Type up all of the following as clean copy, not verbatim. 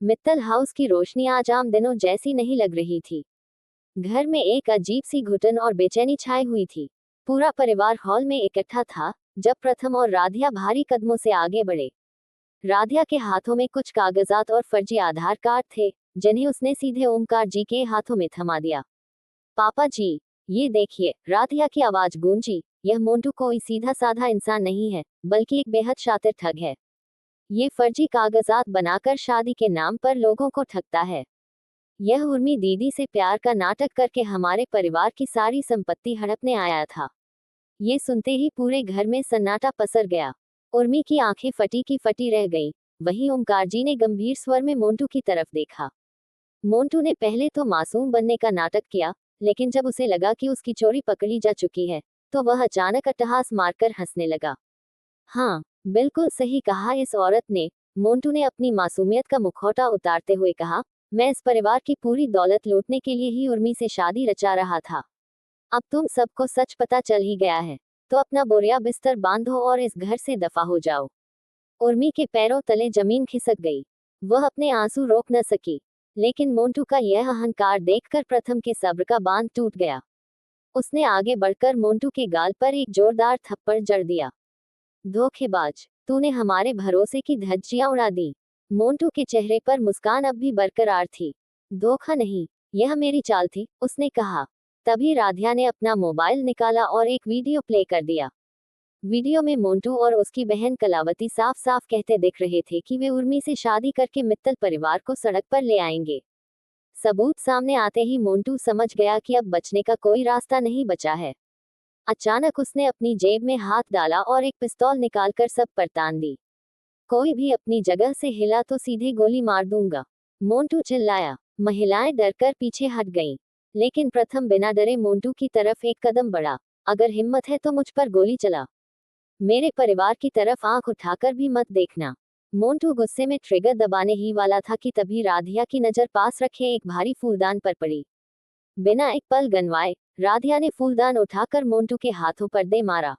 Mittal house की रोशनी आज आम दिनों जैसी नहीं लग रही थी। घर में एक अजीब सी घुटन और बेचैनी छाई हुई थी। पूरा परिवार हॉल में इकट्ठा था जब प्रथम और राधिया भारी कदमों से आगे बढ़े। राधिया के हाथों में कुछ कागजात और फर्जी आधार कार्ड थे, जिन्हें उसने सीधे ओमकार जी के हाथों में थमा दिया। पापा जी, ये देखिए, राधिया की आवाज गूंजी। यह मोंटू कोई सीधा साधा इंसान नहीं है, बल्कि एक बेहद शातिर ठग है। ये फर्जी कागजात बनाकर शादी के नाम पर लोगों को ठगता है। यह उर्मी दीदी से प्यार का नाटक करके हमारे परिवार की सारी संपत्ति हड़पने आया था। ये सुनते ही पूरे घर में सन्नाटा पसर गया। उर्मी की आंखें फटी की फटी रह गईं। वहीं ओमकार जी ने गंभीर स्वर में मोंटू की तरफ देखा। मोंटू ने पहले तो मासूम बनने का नाटक किया, लेकिन जब उसे लगा कि उसकी चोरी पकड़ी जा चुकी है, तो वह अचानक अट्टहास मारकर हंसने लगा। हाँ, बिल्कुल सही कहा इस औरत ने। मोंटू ने अपनी मासूमियत का मुखौटा उतारते हुए कहा, मैं इस परिवार की पूरी दौलत लूटने के लिए ही उर्मी से शादी रचा रहा था। अब तुम सबको सच पता चल ही गया है, तो अपना बोरिया बिस्तर बांधो और इस घर से दफा हो जाओ। उर्मी के पैरों तले जमीन खिसक गई। वह अपने आंसू रोक न सकी, लेकिन मोंटू का यह अहंकार देखकर प्रथम के सब्र का बांध टूट गया। उसने आगे बढ़कर मोंटू के गाल पर एक जोरदार थप्पड़ जड़ दिया। धोखेबाज, तूने हमारे भरोसे की धज्जियां उड़ा दी। मोंटू के चेहरे पर मुस्कान अब भी बरकरार थी। धोखा नहीं, यह मेरी चाल थी, उसने कहा। तभी राधिया ने अपना मोबाइल निकाला और एक वीडियो प्ले कर दिया। वीडियो में मोंटू और उसकी बहन कलावती साफ साफ कहते दिख रहे थे कि वे उर्मी से शादी करके मित्तल परिवार को सड़क पर ले आएंगे। सबूत सामने आते ही मोंटू समझ गया कि अब बचने का कोई रास्ता नहीं बचा है। अचानक उसने अपनी जेब में हाथ डाला और एक पिस्तौल निकालकर सब पर तान दी। कोई भी अपनी जगह से हिला तो सीधे गोली मार दूंगा, मोंटू चिल्लाया। महिलाएं डरकर पीछे हट गईं, लेकिन प्रथम बिना डरे मोंटू की तरफ एक कदम बढ़ा। अगर हिम्मत है तो मुझ पर गोली चला, मेरे परिवार की तरफ आंख उठाकर भी मत देखना। मोंटू गुस्से में ट्रिगर दबाने ही वाला था कि तभी राधिया की नजर पास रखे एक भारी फूलदान पर पड़ी। बिना एक पल गनवाए राधिया ने फूलदान उठाकर मोंटू के हाथों पर दे मारा।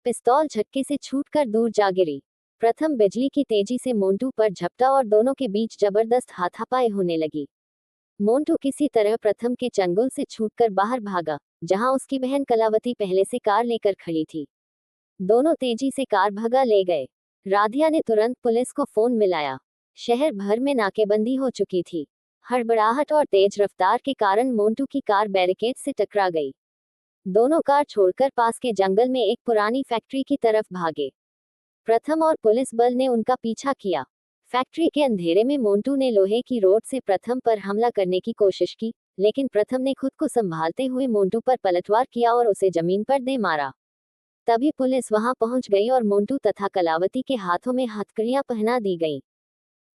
पिस्तौल झटके से छूटकर दूर जा गिरी। प्रथम बिजली की तेजी से मोंटू पर झपटा और दोनों के बीच जबरदस्त हाथापाई होने लगी। मोंटू किसी तरह प्रथम के चंगुल से छूटकर बाहर भागा, जहां उसकी बहन कलावती पहले से कार लेकर खड़ी थी। दोनों तेजी से कार भगा ले गए। राधिया ने तुरंत पुलिस को फोन मिलाया। शहर भर में नाकेबंदी हो चुकी थी। हड़बड़ाहट और तेज रफ्तार के कारण मोंटू की कार बैरिकेड से टकरा गई। दोनों कार छोड़कर पास के जंगल में एक पुरानी फैक्ट्री की तरफ भागे। प्रथम और पुलिस बल ने उनका पीछा किया। फैक्ट्री के अंधेरे में मोंटू ने लोहे की रोड से प्रथम पर हमला करने की कोशिश की, लेकिन प्रथम ने खुद को संभालते हुए मोंटू पर पलटवार किया और उसे जमीन पर दे मारा। तभी पुलिस वहां पहुंच गई और मोंटू तथा कलावती के हाथों में हथकड़ियां पहना दी गईं।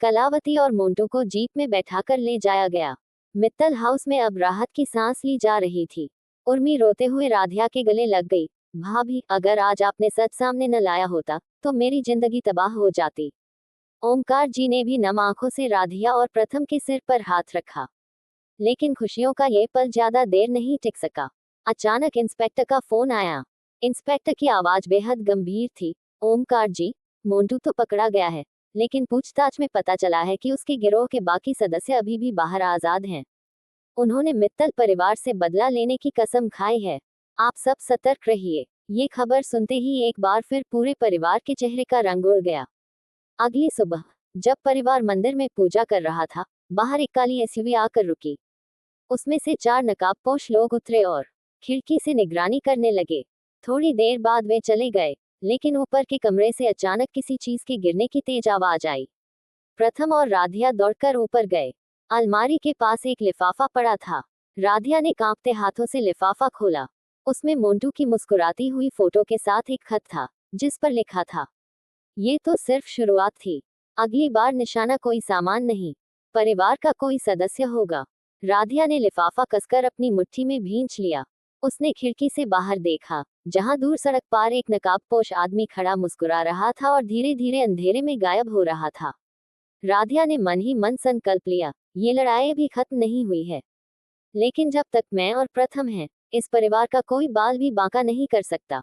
कलावती और मोंटू को जीप में बैठाकर ले जाया गया। मित्तल हाउस में अब राहत की सांस ली जा रही थी। उर्मी रोते हुए राधिया के गले लग गई। भाभी, अगर आज आपने सच सामने न लाया होता तो मेरी जिंदगी तबाह हो जाती। ओमकार जी ने भी नम आंखों से राधिया और प्रथम के सिर पर हाथ रखा। लेकिन खुशियों का यह पल ज्यादा देर नहीं टिक सका। अचानक इंस्पेक्टर का फोन आया। इंस्पेक्टर की आवाज बेहद गंभीर थी। ओमकार जी, मोंटू तो पकड़ा गया है, लेकिन पूछताछ में पता चला है कि उसके गिरोह के बाकी सदस्य अभी भी बाहर आजाद हैं। उन्होंने मित्तल परिवार से बदला लेने की कसम खाई है। आप सब सतर्क रहिए। ये खबर सुनते ही एक बार फिर पूरे परिवार के चेहरे का रंग उड़ गया। अगली सुबह जब परिवार मंदिर में पूजा कर रहा था, बाहर एक काली एसयूवी आकर रुकी। उसमें से 4 नकाबपोश लोग उतरे और खिड़की से निगरानी करने लगे। थोड़ी देर बाद वे चले गए, लेकिन ऊपर के कमरे से अचानक किसी चीज के गिरने की तेज आवाज आई। प्रथम और राधिया दौड़कर ऊपर गए। अलमारी के पास एक लिफाफा पड़ा था। राधिया ने कांपते हाथों से लिफाफा खोला। उसमें मोंटू की मुस्कुराती हुई फोटो के साथ एक खत था, जिस पर लिखा था, ये तो सिर्फ शुरुआत थी। अगली बार निशाना कोई सामान नहीं, परिवार का कोई सदस्य होगा। राधिया ने लिफाफा कसकर अपनी मुट्ठी में भींच लिया। उसने खिड़की से बाहर देखा, जहां दूर सड़क पार एक नकाबपोश आदमी खड़ा मुस्कुरा रहा था और धीरे धीरे अंधेरे में गायब हो रहा था। राधिया ने मन ही मन संकल्प लिया, ये लड़ाई भी खत्म नहीं हुई है, लेकिन जब तक मैं और प्रथम हैं, इस परिवार का कोई बाल भी बांका नहीं कर सकता।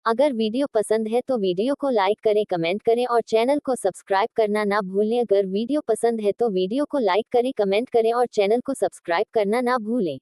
अगर वीडियो पसंद है तो वीडियो को लाइक करें, कमेंट करें और चैनल को सब्सक्राइब करना ना भूलें। अगर वीडियो पसंद है तो वीडियो को लाइक करें, कमेंट करें और चैनल को सब्सक्राइब करना ना भूलें।